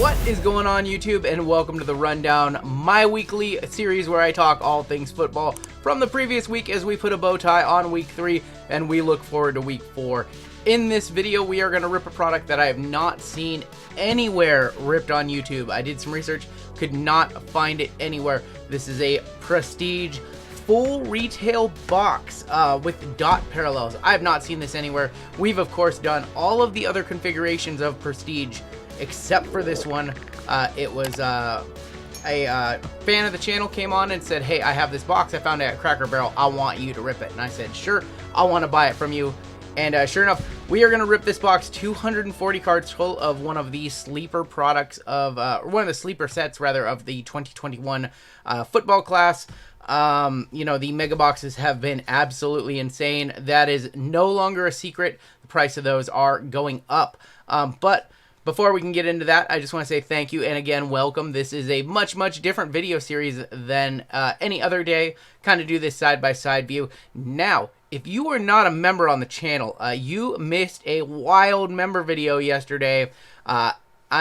What is going on, YouTube, and welcome to The Rundown, my weekly series where I talk all things football from the previous week as we put a bow tie on week 3 and we look forward to week 4. In this video, we are going to rip a product that I have not seen anywhere ripped on YouTube. I did some research, could not find it anywhere. This is a Prestige full retail box with dot parallels. I have not seen this anywhere. We've, of course, done all of the other configurations of Prestige except for this one. It was a fan of the channel came on and said, hey, I have this box I found it at Cracker Barrel, I want you to rip it. And I said, sure, I want to buy it from you. And sure enough, we are going to rip this box, 240 cards full of one of the sleeper products of one of the sleeper sets rather of the 2021 football class. You know, the mega boxes have been absolutely insane. That is no longer a secret. The price of those are going up. But before we can get into that, I just want to say thank you and again, welcome. This is a much different video series than any other day. Kind of do this side-by-side view. Now, if you are not a member on the channel, you missed a wild member video yesterday.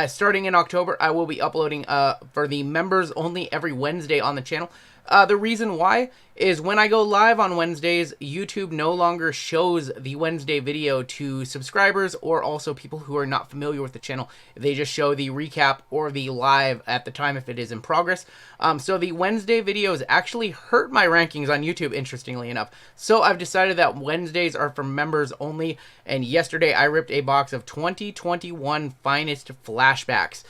Starting in October, I will be uploading for the members only every Wednesday on the channel. The reason why is when I go live on Wednesdays, YouTube no longer shows the Wednesday video to subscribers or also people who are not familiar with the channel. They just show the recap or the live at the time if it is in progress. So the Wednesday videos actually hurt my rankings on YouTube, interestingly enough. So I've decided that Wednesdays are for members only. And yesterday I ripped a box of 2021 Finest Flashbacks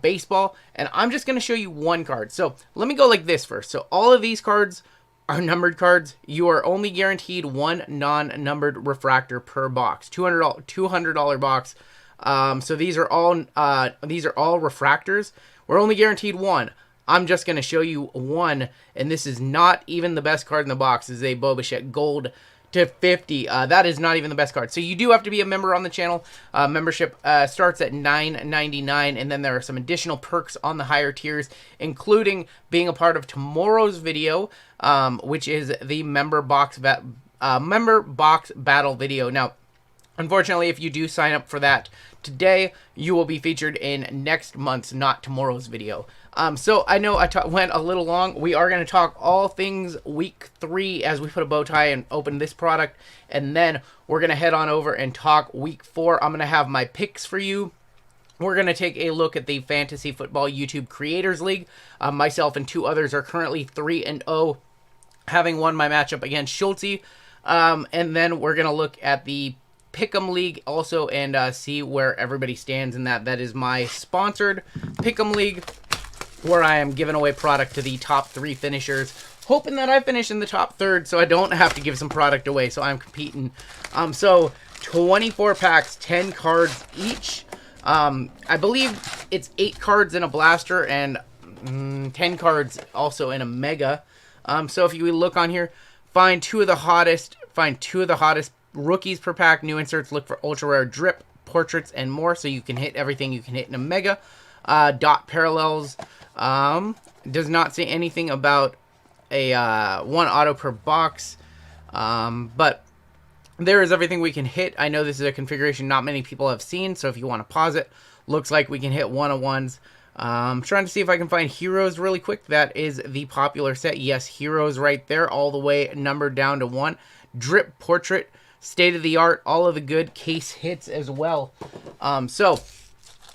baseball. And I'm just going to show you one card. So let me go like this first. So all of these cards are numbered cards. You are only guaranteed one non-numbered refractor per box. $200 box. So these are all refractors. We're only guaranteed one. I'm just going to show you one, and this is not even the best card in the box. This is a Bo Bichette Gold to 50. That is not even the best card. So you do have to be a member on the channel. Membership starts at $9.99, and then there are some additional perks on the higher tiers, including being a part of tomorrow's video, which is the member box battle video. Now, unfortunately, if you do sign up for that today, you will be featured in next month's, not tomorrow's video. So I know I went a little long. We are going to talk all things week 3 as we put a bow tie and open this product. And then we're going to head on over and talk week 4. I'm going to have my picks for you. We're going to take a look at the Fantasy Football YouTube Creators League. Myself and 2 others are currently 3-0, having won my matchup against Schulte. And then we're going to look at the Pick'em League also and see where everybody stands in that. That is my sponsored Pick'em League, where I am giving away product to the top 3 finishers, hoping that I finish in the top 3rd so I don't have to give some product away, so I'm competing. So 24 packs, 10 cards each. I believe it's 8 cards in a blaster and 10 cards also in a mega. So if you look on here, find two of the hottest rookies per pack, new inserts, look for ultra rare drip, portraits, and more, so you can hit everything you can hit in a mega. Dot parallels, does not say anything about a 1 auto per box, but there is everything we can hit. I know this is a configuration not many people have seen, so if you want to pause it, looks like we can hit 1-of-1s. I'm trying to see if I can find heroes really quick. That is the popular set. Yes, heroes right there, all the way numbered down to 1. Drip, portrait, state of the art, all of the good case hits as well. So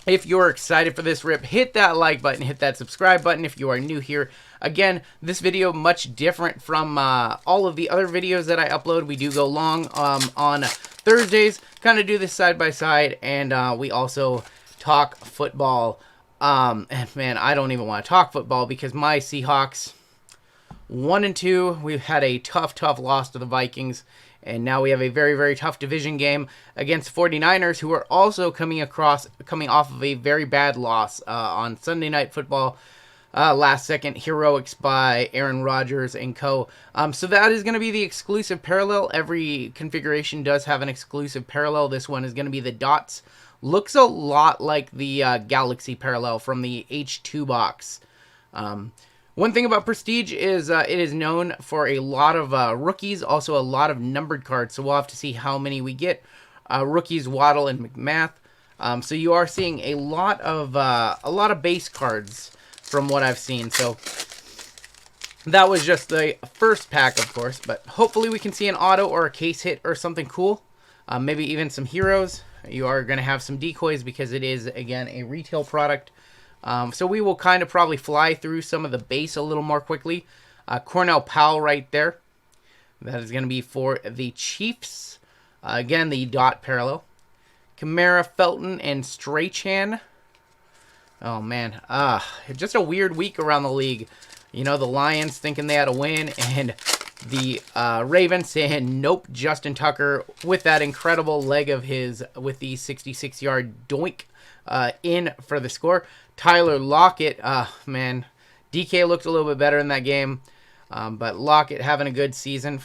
if you're excited for this rip, hit that like button, hit that subscribe button if you are new here. Again, this video much different from all of the other videos that I upload. We do go long on Thursdays, kind of do this side by side, and we also talk football. And man, I don't even want to talk football because my Seahawks 1-2. We've had a tough loss to the Vikings. And now we have a very tough division game against 49ers, who are also coming off of a very bad loss on Sunday Night Football. Last second heroics by Aaron Rodgers and co. So that is going to be the exclusive parallel. Every configuration does have an exclusive parallel. This one is going to be the dots. Looks a lot like the Galaxy parallel from the H2 box. One thing about Prestige is it is known for a lot of rookies, also a lot of numbered cards, so we'll have to see how many we get. Rookies Waddle and McMath. So you are seeing a lot of base cards from what I've seen. So that was just the first pack, of course, but hopefully we can see an auto or a case hit or something cool. Maybe even some heroes. You are going to have some decoys because it is, again, a retail product. So we will kind of probably fly through some of the base a little more quickly. Cornell Powell right there. That is going to be for the Chiefs. Again, the dot parallel. Kamara, Felton, and Strachan. Oh, man. Just a weird week around the league. You know, the Lions thinking they had a win, and the Ravens saying, nope, Justin Tucker with that incredible leg of his with the 66-yard doink in for the score. Tyler Lockett, man, DK looked a little bit better in that game, but Lockett having a good season.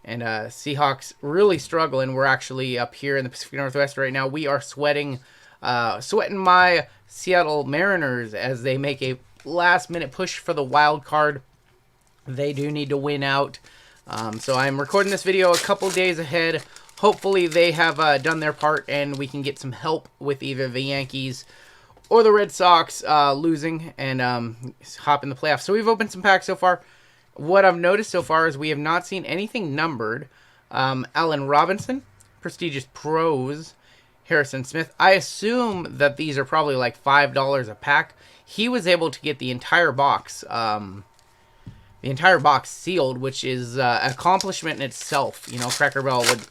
And Seahawks really struggling. We're actually up here in the Pacific Northwest right now. We are sweating my Seattle Mariners as they make a last-minute push for the wild card. They do need to win out. So I'm recording this video a couple days ahead. Hopefully they have done their part and we can get some help with either the Yankees or the Red Sox losing and hop in the playoffs. So we've opened some packs so far. What I've noticed so far is we have not seen anything numbered. Allen Robinson, Prestigious Pros, Harrison Smith. I assume that these are probably like $5 a pack. He was able to get the entire box sealed, which is an accomplishment in itself. You know, Cracker Barrel would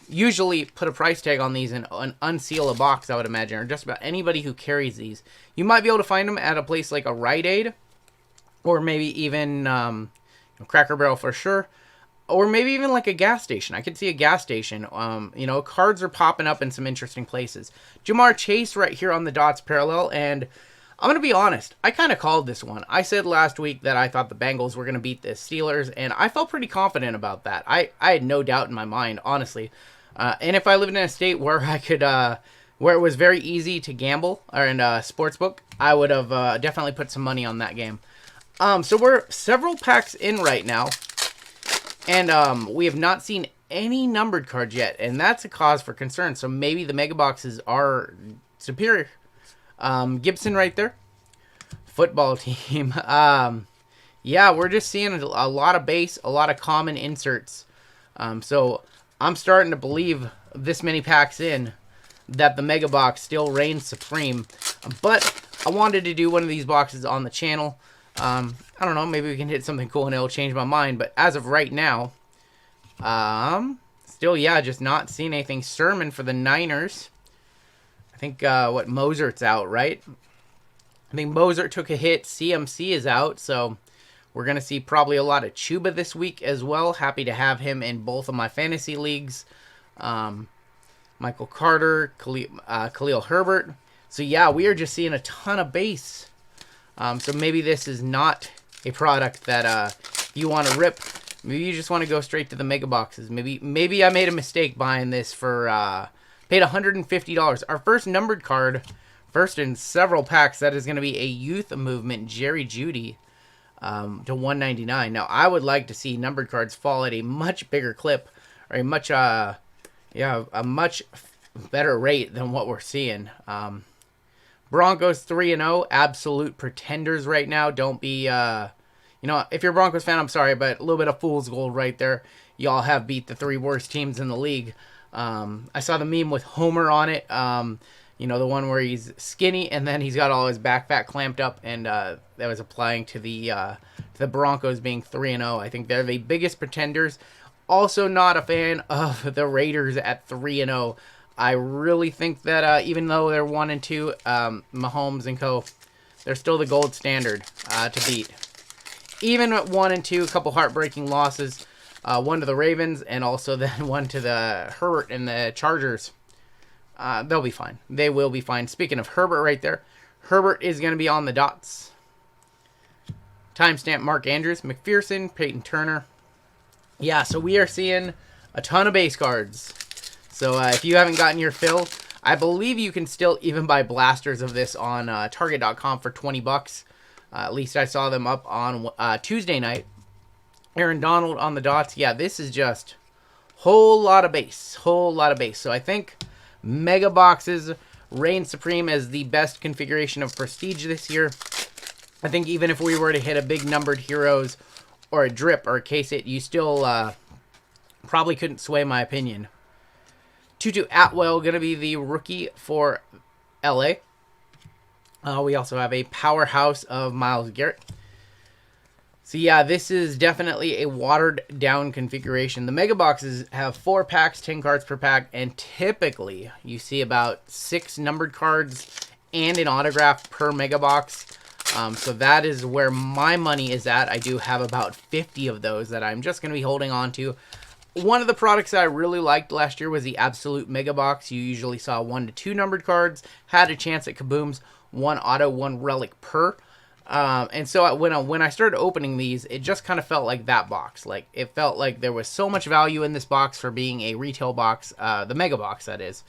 usually put a price tag on these and unseal a box, I would imagine, or just about anybody who carries these. You might be able to find them at a place like a Rite Aid, or maybe even Cracker Barrel for sure, or maybe even like a gas station. I could see a gas station. You know, cards are popping up in some interesting places. Jamar Chase right here on the dots parallel, and I'm going to be honest, I kind of called this one. I said last week that I thought the Bengals were going to beat the Steelers, and I felt pretty confident about that. I had no doubt in my mind, honestly. And if I lived in a state where I could, where it was very easy to gamble, or in a sportsbook, I would have definitely put some money on that game. So we're several packs in right now, and we have not seen any numbered cards yet, and that's a cause for concern. So maybe the mega boxes are superior. Gibson right there. Football team. Yeah, we're just seeing a lot of base, a lot of common inserts. So I'm starting to believe this many packs in that the mega box still reigns supreme. But I wanted to do one of these boxes on the channel. I don't know, maybe we can hit something cool and it'll change my mind. But as of right now, still, yeah, just not seeing anything. Sermon for the Niners. I think, Mosert's out, right? I think Mosert took a hit. CMC is out, so we're going to see probably a lot of Chuba this week as well. Happy to have him in both of my fantasy leagues. Michael Carter, Khalil Herbert. So, yeah, we are just seeing a ton of base. So maybe this is not a product that you want to rip. Maybe you just want to go straight to the mega boxes. Maybe I made a mistake buying this for... paid $150. Our first numbered card, first in several packs, that is going to be a Youth Movement Jerry Jeudy to $199. Now, I would like to see numbered cards fall at a much bigger clip, or a much better rate than what we're seeing. Broncos 3-0, absolute pretenders right now. Don't be, if you're a Broncos fan, I'm sorry, but a little bit of fool's gold right there. Y'all have beat the three worst teams in the league. I saw the meme with Homer on it. The one where he's skinny and then he's got all his back fat clamped up, and that was applying to the Broncos being 3-0. I think they're the biggest pretenders. Also, not a fan of the Raiders at 3-0. I really think that even though they're 1-2, Mahomes and co, they're still the gold standard to beat. Even at 1-2, a couple heartbreaking losses. One to the Ravens, and also then one to the Herbert and the Chargers. They'll be fine. They will be fine. Speaking of Herbert right there, Herbert is going to be on the dots. Timestamp Mark Andrews, McPherson, Peyton Turner. Yeah, so we are seeing a ton of base cards. So if you haven't gotten your fill, I believe you can still even buy blasters of this on Target.com for $20. At least I saw them up on Tuesday night. Aaron Donald on the dots. Yeah, this is just whole lot of base. So I think mega boxes reigns supreme as the best configuration of Prestige this year. I think even if we were to hit a big numbered heroes or a drip or a case hit, you still probably couldn't sway my opinion. Tutu Atwell going to be the rookie for LA. We also have a powerhouse of Myles Garrett. So yeah, this is definitely a watered down configuration. The mega boxes have 4 packs, 10 cards per pack, and typically you see about 6 numbered cards and an autograph per mega box. So that is where my money is at. I do have about 50 of those that I'm just going to be holding on to. One of the products that I really liked last year was the Absolute Mega Box. You usually saw 1 to 2 numbered cards, had a chance at kabooms, 1 auto, 1 relic per. And so when I started opening these, it just kind of felt like that box. Like, it felt like there was so much value in this box for being a retail box, the Mega Box, that is,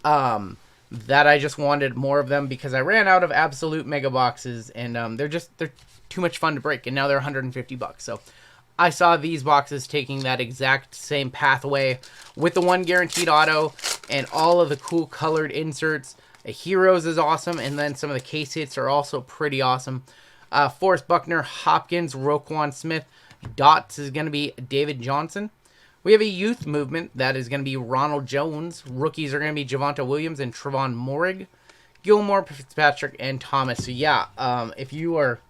that I just wanted more of them because I ran out of Absolute Mega Boxes, and they're too much fun to break, and now they're $150. So I saw these boxes taking that exact same pathway with the 1 guaranteed auto and all of the cool colored inserts. Heroes is awesome, and then some of the case hits are also pretty awesome. Forrest Buckner, Hopkins, Roquan Smith. Dots is going to be David Johnson. We have a youth movement that is going to be Ronald Jones. Rookies are going to be Javonte Williams and Trevon Moehrig. Gilmore, Fitzpatrick, and Thomas. So yeah, if you are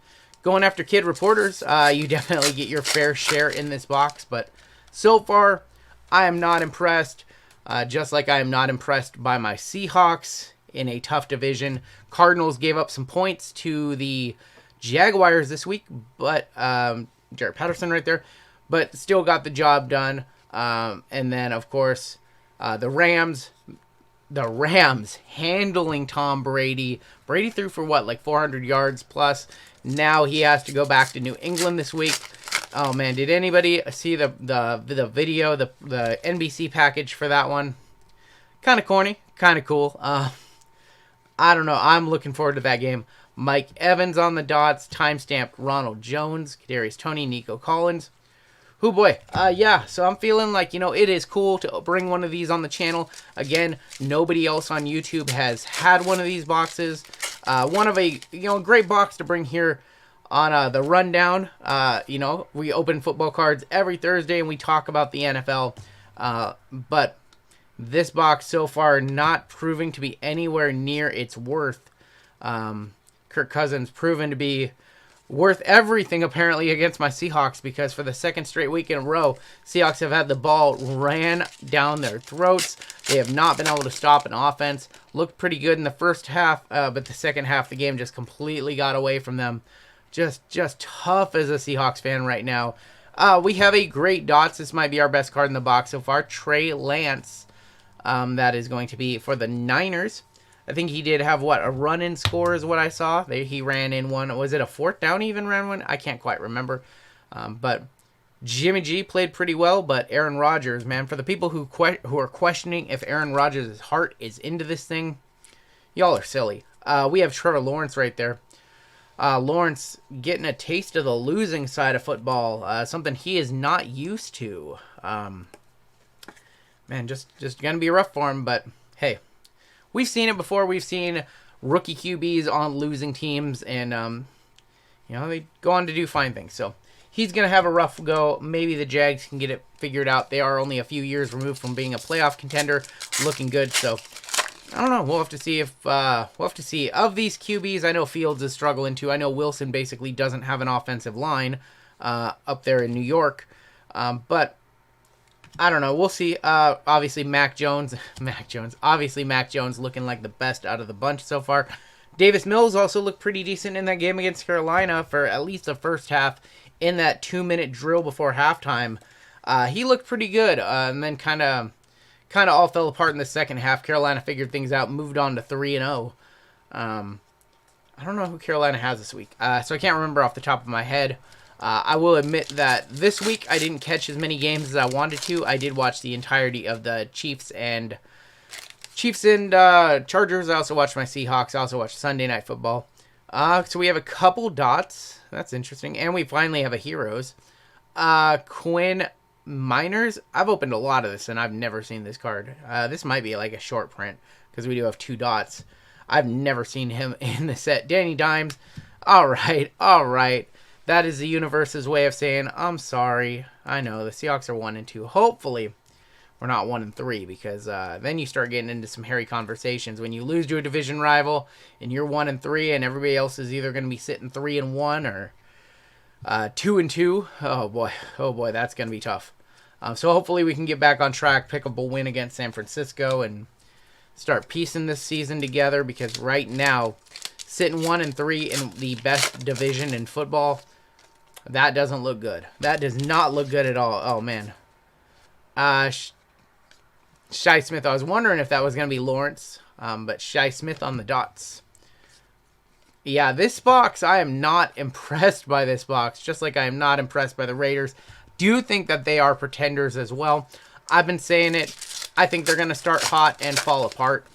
going after kid reporters, you definitely get your fair share in this box. But so far, I am not impressed. Just like I am not impressed by my Seahawks in a tough division. Cardinals gave up some points to the Jaguars this week, but Jared Patterson right there, but still got the job done. And then, of course, the Rams handling Tom Brady. Brady threw for what, like 400 yards plus. Now he has to go back to New England this week. Oh man, did anybody see the video, the NBC package for that one? Kind of corny, kind of cool. I don't know. I'm looking forward to that game. Mike Evans on the dots, timestamped Ronald Jones, Kadarius Toney, Nico Collins. Oh boy, yeah, so I'm feeling like, it is cool to bring one of these on the channel. Again, nobody else on YouTube has had one of these boxes. One of a, great box to bring here on the rundown. We open football cards every Thursday and we talk about the NFL. But this box so far not proving to be anywhere near its worth. Kirk Cousins proven to be worth everything apparently against my Seahawks, because for the second straight week in a row, Seahawks have had the ball ran down their throats. They have not been able to stop an offense. Looked pretty good in the first half, but the second half the game just completely got away from them. Just tough as a Seahawks fan right now. We have a great dots. This might be our best card in the box so far. Trey Lance. That is going to be for the Niners. I think he did have, a run-in score is what I saw. He ran in one. Was it a 4th down he even ran one? I can't quite remember. But Jimmy G played pretty well, but Aaron Rodgers, man, for the people who are questioning if Aaron Rodgers' heart is into this thing, y'all are silly. We have Trevor Lawrence right there. Lawrence getting a taste of the losing side of football, something he is not used to. Man, just going to be rough for him, but hey, we've seen it before. We've seen rookie QBs on losing teams, and, they go on to do fine things. So he's going to have a rough go. Maybe the Jags can get it figured out. They are only a few years removed from being a playoff contender, looking good. So I don't know. We'll have to see of these QBs. I know Fields is struggling too. I know Wilson basically doesn't have an offensive line up there in New York, but I don't know. We'll see. Obviously, Mac Jones looking like the best out of the bunch so far. Davis Mills also looked pretty decent in that game against Carolina for at least the first half in that 2-minute drill before halftime. He looked pretty good, and then kind of all fell apart in the second half. Carolina figured things out, moved on to 3-0. I don't know who Carolina has this week, so I can't remember off the top of my head. I will admit that this week I didn't catch as many games as I wanted to. I did watch the entirety of the Chiefs and Chargers. I also watched my Seahawks. I also watched Sunday Night Football. So we have a couple dots. That's interesting. And we finally have a heroes. Quinn Miners. I've opened a lot of this and I've never seen this card. This might be like a short print because we do have 2 dots. I've never seen him in the set. Danny Dimes. All right. That is the universe's way of saying, I'm sorry. I know, the Seahawks are 1-2. Hopefully, we're not 1-3, because then you start getting into some hairy conversations. When you lose to a division rival, and you're 1-3, and everybody else is either going to be sitting 3-1 or 2-2. Oh boy, that's going to be tough. So hopefully we can get back on track, pick up a win against San Francisco, and start piecing this season together, because right now, sitting 1-3 in the best division in football, that doesn't look good. That does not look good at all. Oh, man. Shi Smith, I was wondering if that was going to be Lawrence, but Shi Smith on the dots. Yeah, this box, I am not impressed by this box, just like I am not impressed by the Raiders. Do think that they are pretenders as well. I've been saying it. I think they're going to start hot and fall apart.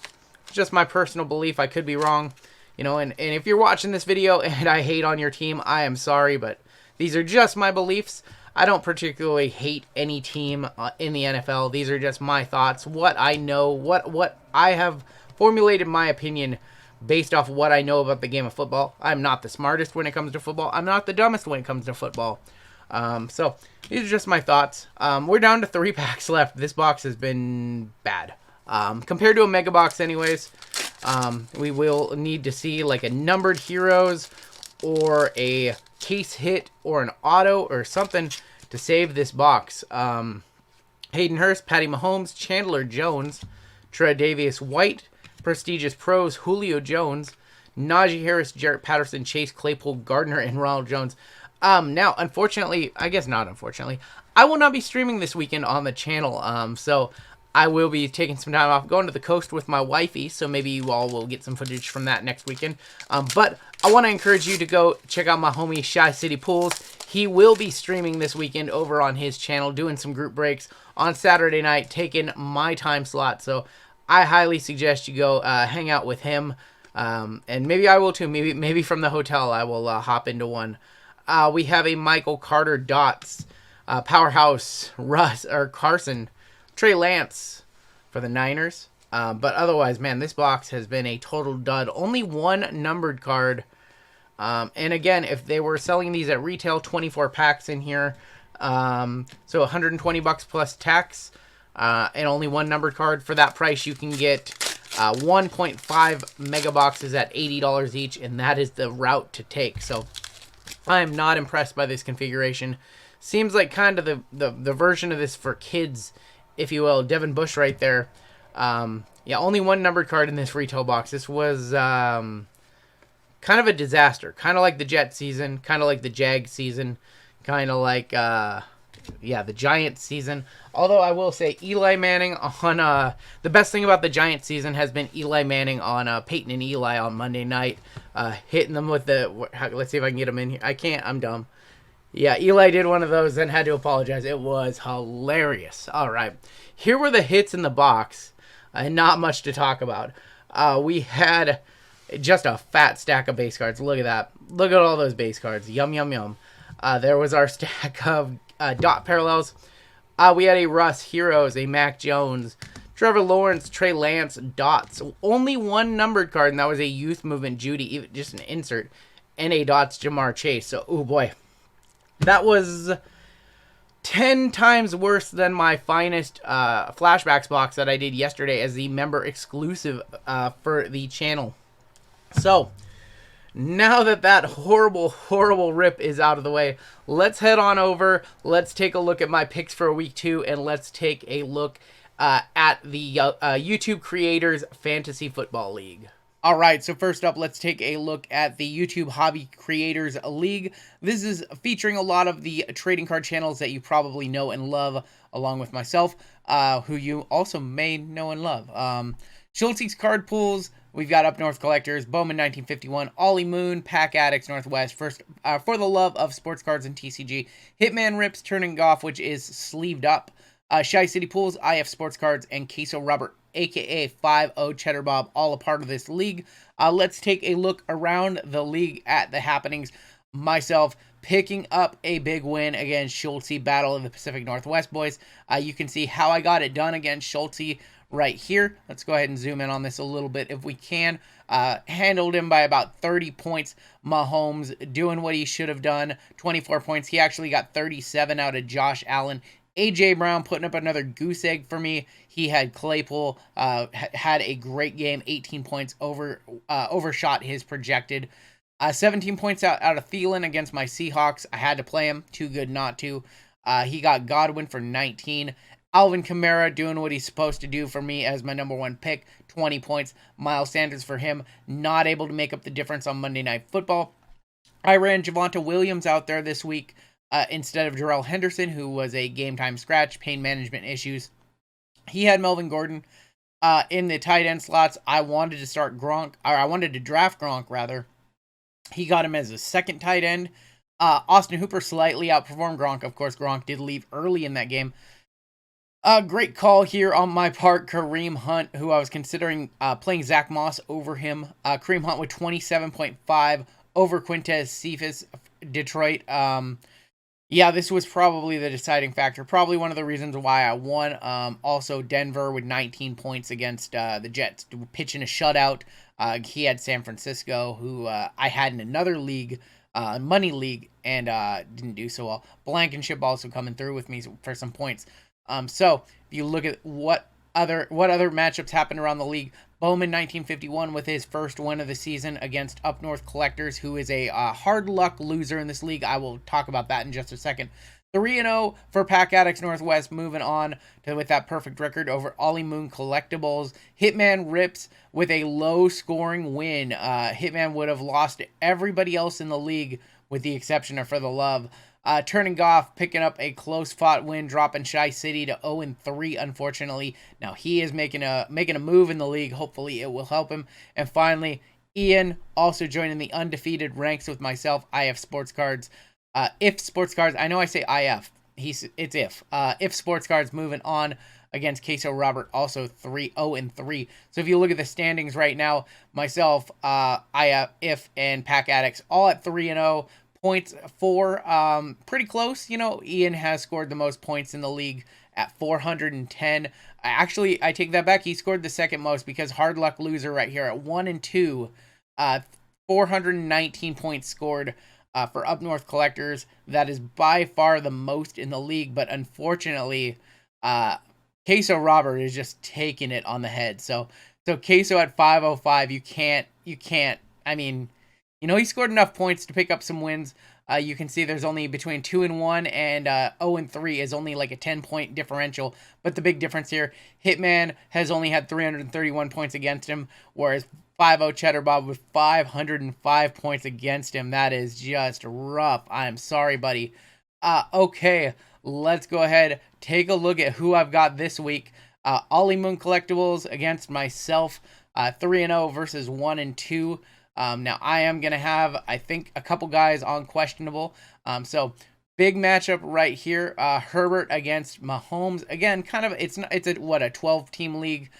Just my personal belief. I could be wrong. You know, and if you're watching this video and I hate on your team, I am sorry, but these are just my beliefs. I don't particularly hate any team in the NFL. These are just my thoughts, what I know, what I have formulated my opinion based off what I know about the game of football. I'm not the smartest when it comes to football. I'm not the dumbest when it comes to football. So these are just my thoughts. We're down to 3 packs left. This box has been bad. Compared to a mega box anyways, we will need to see like a numbered heroes or a case hit or an auto or something to save this box. Hayden Hurst, Patty Mahomes, Chandler Jones, Tre'Davious White, Prestigious Pros, Julio Jones, Najee Harris, Jarrett Patterson, Chase Claypool, Gardner, and Ronald Jones. Now, unfortunately, I guess not unfortunately, I will not be streaming this weekend on the channel. So I will be taking some time off, going to the coast with my wifey, so maybe you all will get some footage from that next weekend. But I want to encourage you to go check out my homie Shy City Pools. He will be streaming this weekend over on his channel, doing some group breaks on Saturday night, taking my time slot. So I highly suggest you go hang out with him, and maybe I will too. Maybe from the hotel I will hop into one. We have a Michael Carter Dots, Powerhouse Carson, Trey Lance for the Niners. But otherwise, man, this box has been a total dud. Only 1 numbered card. And again, if they were selling these at retail, 24 packs in here. So $120 plus tax. And only 1 numbered card. For that price, you can get 1.5 mega boxes at $80 each. And that is the route to take. So I am not impressed by this configuration. Seems like kind of the version of this for kids, if you will. Devin Bush right there. Yeah, only 1 numbered card in this retail box. This was kind of a disaster. Kind of like the Jet season. Kind of like the Jag season. Kind of like, the Giant season. Although I will say Eli Manning on, the best thing about the Giant season has been Eli Manning on Peyton and Eli on Monday night. Hitting them with the, let's see if I can get them in here. I can't, I'm dumb. Yeah, Eli did one of those and had to apologize. It was hilarious. All right. Here were the hits in the box. And not much to talk about. We had just a fat stack of base cards. Look at that. Look at all those base cards. Yum, yum, yum. There was our stack of dot parallels. We had a Russ, Heroes, a Mac Jones, Trevor Lawrence, Trey Lance, dots. Only 1 numbered card, and that was a Youth Movement Judy, even just an insert. And a dots Jamar Chase. So, oh boy. That was 10 times worse than my finest flashbacks box that I did yesterday as the member exclusive for the channel. So, now that horrible, horrible rip is out of the way, let's head on over. Let's take a look at my picks for week 2, and let's take a look at the YouTube Creators Fantasy Football League. All right, so first up, let's take a look at the YouTube Hobby Creators League. This is featuring a lot of the trading card channels that you probably know and love, along with myself, who you also may know and love. Schultz's Card Pools, we've got Up North Collectors, Bowman 1951, Ollie Moon, Pack Addicts Northwest, first For the Love of Sports Cards and TCG, Hitman Rips, Turning Off, which is sleeved up, Shy City Pools, IF Sports Cards, and Queso Robert, aka 5-0 Cheddar Bob, all a part of this league. Let's take a look around the league at the happenings. Myself picking up a big win against Schulte, Battle of the Pacific Northwest boys. You can see how I got it done against Schulte right here. Let's go ahead and zoom in on this a little bit if we can. Handled him by about 30 points. Mahomes doing what he should have done. 24 points. He actually got 37 out of Josh Allen. A.J. Brown putting up another goose egg for me. He had Claypool, had a great game. 18 points, overshot his projected. 17 points out of Thielen against my Seahawks. I had to play him. Too good not to. He got Godwin for 19. Alvin Kamara doing what he's supposed to do for me as my number one pick. 20 points. Miles Sanders for him. Not able to make up the difference on Monday Night Football. I ran Javonte Williams out there this week instead of Jarrell Henderson, who was a game-time scratch, pain management issues. He had Melvin Gordon in the tight end slots. I wanted to start Gronk, or I wanted to draft Gronk, rather. He got him as a second tight end. Austin Hooper slightly outperformed Gronk. Of course, Gronk did leave early in that game. Great call here on my part. Kareem Hunt, who I was considering playing Zach Moss over him. Kareem Hunt with 27.5 over Quintez Cephas, Detroit. Yeah, this was probably the deciding factor. Probably one of the reasons why I won. Also, Denver with 19 points against the Jets, pitching a shutout. He had San Francisco, who I had in another league, money league, and didn't do so well. Blankenship also coming through with me for some points. So if you look at what other matchups happened around the league, Bowman 1951 with his first win of the season against Up North Collectors, who is a hard luck loser in this league. I will talk about that in just a second. 3-0 for Pack Addicts Northwest, moving on with that perfect record over Ollie Moon Collectibles. Hitman Rips with a low-scoring win. Hitman would have lost to everybody else in the league with the exception of For the Love. Turning Goff picking up a close-fought win, dropping Shy City to 0-3, unfortunately. Now he is making a move in the league. Hopefully it will help him. And finally, Ian also joining the undefeated ranks with myself. IF Sports Cards. If Sports Cards, I know I say IF. It's if. If Sports Cards moving on against Queso Robert, also 0-3. So if you look at the standings right now, myself, If, and Pack Addicts all at 3-0. Points for pretty close. You know, Ian has scored the most points in the league at 410. Actually, I take that back. He scored the second most because Hard Luck Loser right here at 1-2. 419 points scored for Up North Collectors. That is by far the most in the league, but unfortunately, Queso Robert is just taking it on the head. So Queso at 505, you can't. I mean, you know, he scored enough points to pick up some wins. You can see there's only between 2-1 and 0-3 is only like a 10-point differential. But the big difference here, Hitman has only had 331 points against him, whereas 5-0 Cheddar Bob with 505 points against him. That is just rough. I am sorry, buddy. Okay, let's go ahead, take a look at who I've got this week. Ollie Moon Collectibles against myself, 3-0 versus 1-2. Now I am going to have, I think, a couple guys on questionable. So big matchup right here. Herbert against Mahomes. Again, kind of, it's a 12-team league.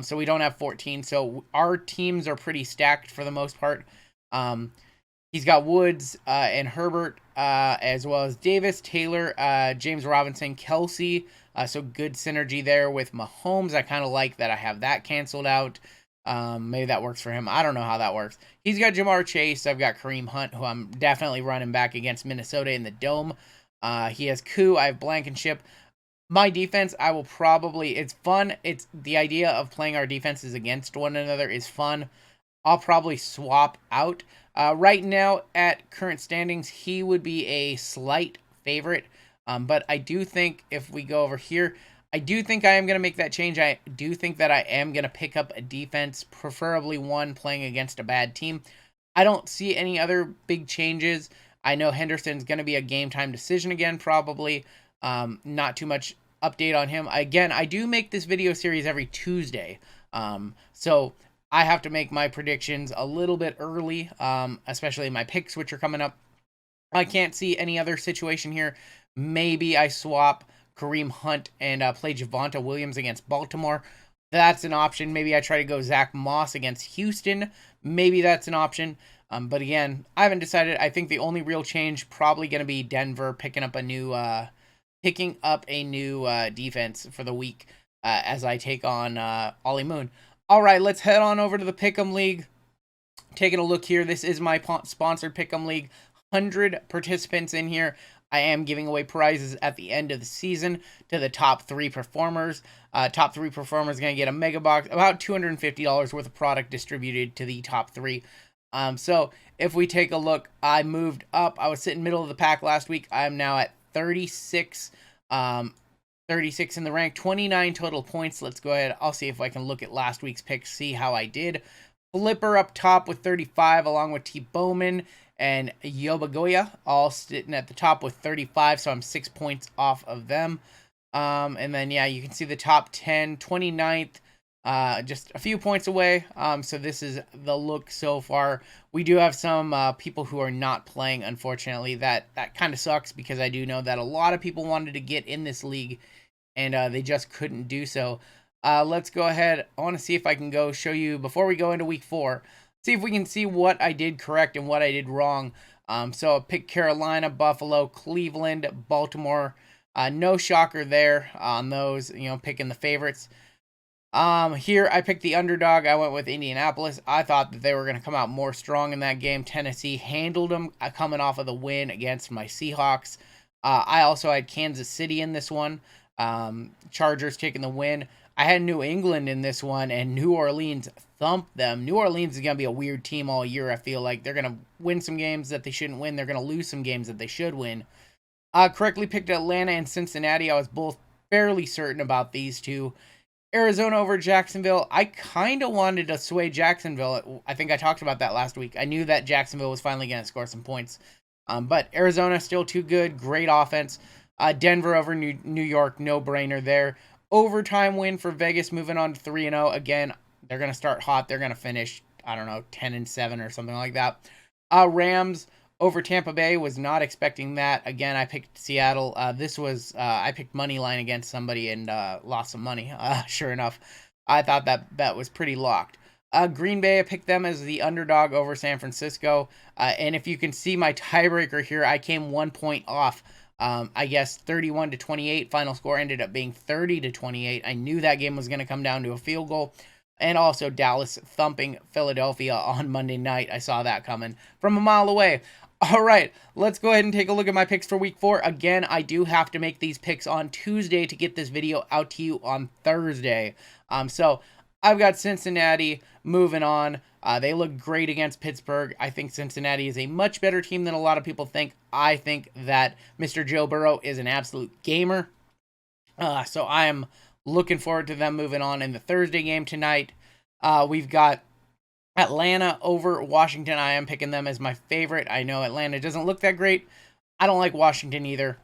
So we don't have 14. So our teams are pretty stacked for the most part. He's got Woods and Herbert, as well as Davis, Taylor, James Robinson, Kelsey. So good synergy there with Mahomes. I kind of like that I have that canceled out. Maybe that works for him. I don't know how that works. He's got Jamar Chase. I've got Kareem Hunt, who I'm definitely running back against Minnesota in the Dome. He has Koo. I have Blankenship. My defense, I will probably, it's fun. It's the idea of playing our defenses against one another is fun. I'll probably swap out. Right now, at current standings, he would be a slight favorite. But I do think if we go over here, I do think I am going to make that change. I do think that I am going to pick up a defense, preferably one playing against a bad team. I don't see any other big changes. I know Henderson's going to be a game time decision again, probably. Not too much update on him. Again, I do make this video series every Tuesday. So I have to make my predictions a little bit early, especially my picks, which are coming up. I can't see any other situation here. Maybe I swap Kareem Hunt and play Javonte Williams against Baltimore. That's an option. Maybe I try to go Zach Moss against Houston. Maybe that's an option. But again, I haven't decided. I think the only real change probably going to be Denver picking up a new defense for the week. as I take on Ollie Moon. All right, let's head on over to the Pick'em League. Taking a look here, this is my sponsored Pick'em League. 100 participants in here. I am giving away prizes at the end of the season to the top 3 performers. Top 3 performers are going to get a mega box, about $250 worth of product distributed to the top 3. So if we take a look, I moved up. I was sitting middle of the pack last week. I am now at 36. 36 in the rank, 29 total points. Let's go ahead. I'll see if I can look at last week's picks, see how I did. Flipper up top with 35, along with T. Bowman and Yobagoya, all sitting at the top with 35, so I'm 6 points off of them. And then, yeah, you can see the top 10, 29th, just a few points away. So this is the look so far. We do have some people who are not playing, unfortunately. That kind of sucks, because I do know that a lot of people wanted to get in this league, and they just couldn't do so. Let's go ahead. I want to see if I can go show you, before we go into week 4, see if we can see what I did correct and what I did wrong. So I picked Carolina, Buffalo, Cleveland, Baltimore. No shocker there on those, picking the favorites. Here I picked the underdog. I went with Indianapolis. I thought that they were going to come out more strong in that game. Tennessee handled them, coming off of the win against my Seahawks. I also had Kansas City in this one. Chargers taking the win. I had New England in this one, and New Orleans thumped them. New Orleans is going to be a weird team all year, I feel like. They're going to win some games that they shouldn't win. They're going to lose some games that they should win. Correctly picked Atlanta and Cincinnati. I was both fairly certain about these two. Arizona over Jacksonville. I kind of wanted to sway Jacksonville. I think I talked about that last week. I knew that Jacksonville was finally going to score some points. But Arizona still too good. Great offense. Denver over New York. No-brainer there. Overtime win for Vegas, moving on to 3-0. Again, they're going to start hot. They're going to finish, 10-7 or something like that. Rams over Tampa Bay. Was not expecting that. Again, I picked Seattle. I picked money line against somebody and lost some money. Sure enough, I thought that bet was pretty locked. Green Bay, I picked them as the underdog over San Francisco. And if you can see my tiebreaker here, I came 1 point off. I guess 31-28. Final score ended up being 30-28. I knew that game was going to come down to a field goal. And also Dallas thumping Philadelphia on Monday night. I saw that coming from a mile away. All right, let's go ahead and take a look at my picks for week 4. Again, I do have to make these picks on Tuesday to get this video out to you on Thursday. So I've got Cincinnati moving on. They look great against Pittsburgh. I think Cincinnati is a much better team than a lot of people think. I think that Mr. Joe Burrow is an absolute gamer. So I am looking forward to them moving on in the Thursday game tonight. We've got Atlanta over Washington. I am picking them as my favorite. I know Atlanta doesn't look that great. I don't like Washington either.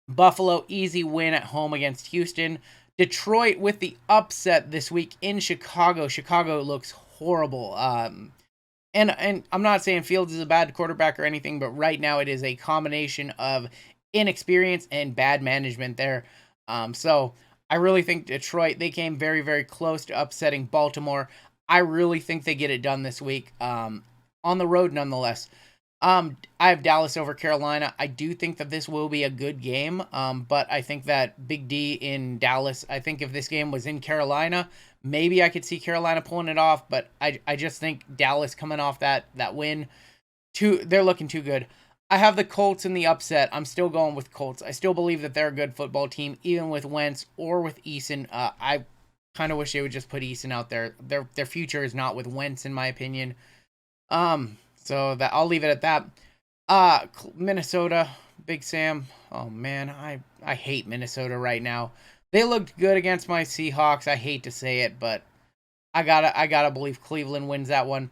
Buffalo, easy win at home against Houston. Detroit with the upset this week in Chicago. Chicago looks horrible. And I'm not saying Fields is a bad quarterback or anything, but right now it is a combination of inexperience and bad management there. So I really think Detroit, they came very, very close to upsetting Baltimore. I really think they get it done this week. On the road, nonetheless. I have Dallas over Carolina. I do think that this will be a good game, but I think that Big D in Dallas, I think if this game was in Carolina, maybe I could see Carolina pulling it off, but I just think Dallas coming off that win, they're looking too good. I have the Colts in the upset. I'm still going with Colts. I still believe that they're a good football team, even with Wentz or with Eason. I kind of wish they would just put Eason out there. Their future is not with Wentz, in my opinion. So that I'll leave it at that. Minnesota, Big Sam. Oh man, I hate Minnesota right now. They looked good against my Seahawks. I hate to say it, but I gotta believe Cleveland wins that one.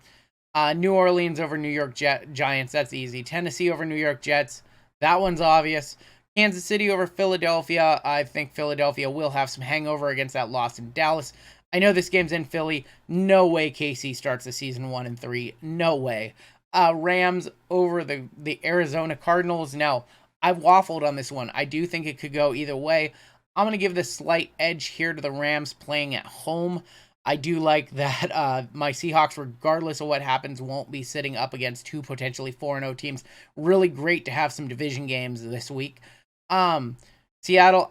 New Orleans over New York Giants. That's easy. Tennessee over New York Jets. That one's obvious. Kansas City over Philadelphia. I think Philadelphia will have some hangover against that loss in Dallas. I know this game's in Philly. No way KC starts the season 1-3. No way. Rams over the Arizona Cardinals. Now, I've waffled on this one. I do think it could go either way. I'm going to give the slight edge here to the Rams playing at home. I do like that my Seahawks, regardless of what happens, won't be sitting up against two potentially 4-0 teams. Really great to have some division games this week. Seattle,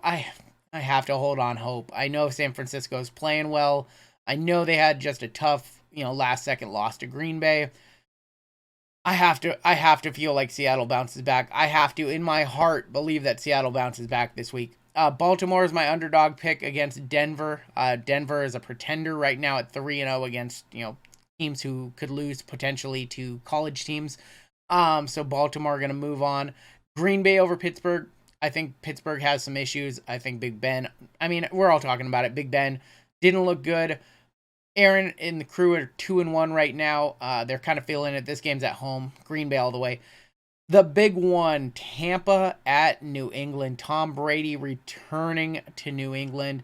I have to hold on hope. I know San Francisco's playing well. I know they had just a tough, last second loss to Green Bay. I have to feel like Seattle bounces back. I have to, in my heart, believe that Seattle bounces back this week. Baltimore is my underdog pick against Denver. Denver is a pretender right now at 3-0 against teams who could lose potentially to college teams. So Baltimore are going to move on. Green Bay over Pittsburgh. I think Pittsburgh has some issues. I think Big Ben. I mean, we're all talking about it. Big Ben didn't look good. Aaron and the crew are 2-1 right now. They're kind of feeling it. This game's at home. Green Bay all the way. The big one, Tampa at New England. Tom Brady returning to New England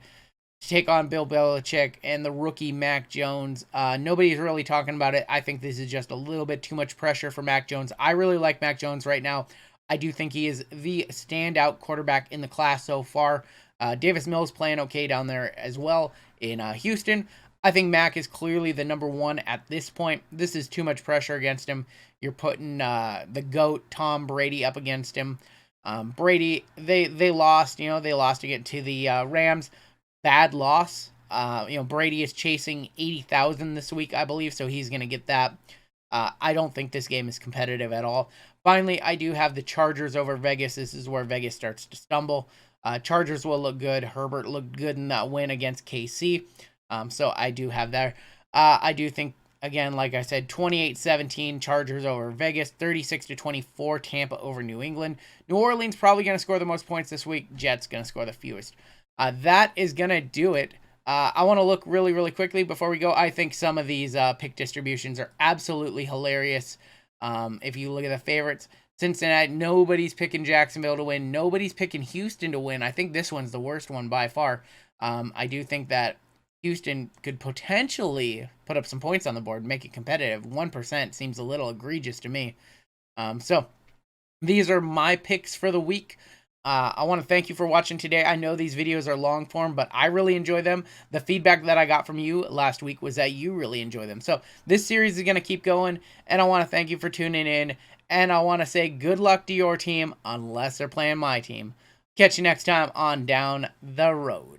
to take on Bill Belichick and the rookie Mac Jones. Nobody's really talking about it. I think this is just a little bit too much pressure for Mac Jones. I really like Mac Jones right now. I do think he is the standout quarterback in the class so far. Davis Mills playing okay down there as well in Houston. I think Mac is clearly the number one at this point. This is too much pressure against him. You're putting the GOAT, Tom Brady, up against him. Brady, they lost. They lost to get to the Rams. Bad loss. Brady is chasing 80,000 this week, I believe, so he's going to get that. I don't think this game is competitive at all. Finally, I do have the Chargers over Vegas. This is where Vegas starts to stumble. Chargers will look good. Herbert looked good in that win against KC. So I do have that. I do think, again, like I said, 28-17 Chargers over Vegas, 36-24 Tampa over New England. New Orleans probably going to score the most points this week. Jets going to score the fewest. That is going to do it. I want to look really, really quickly before we go. I think some of these pick distributions are absolutely hilarious. If you look at the favorites, Cincinnati, nobody's picking Jacksonville to win. Nobody's picking Houston to win. I think this one's the worst one by far. I do think that Houston could potentially put up some points on the board, make it competitive. 1% seems a little egregious to me. So these are my picks for the week. I want to thank you for watching today. I know these videos are long form, but I really enjoy them. The feedback that I got from you last week was that you really enjoy them. So this series is going to keep going, and I want to thank you for tuning in, and I want to say good luck to your team unless they're playing my team. Catch you next time on Down the Road.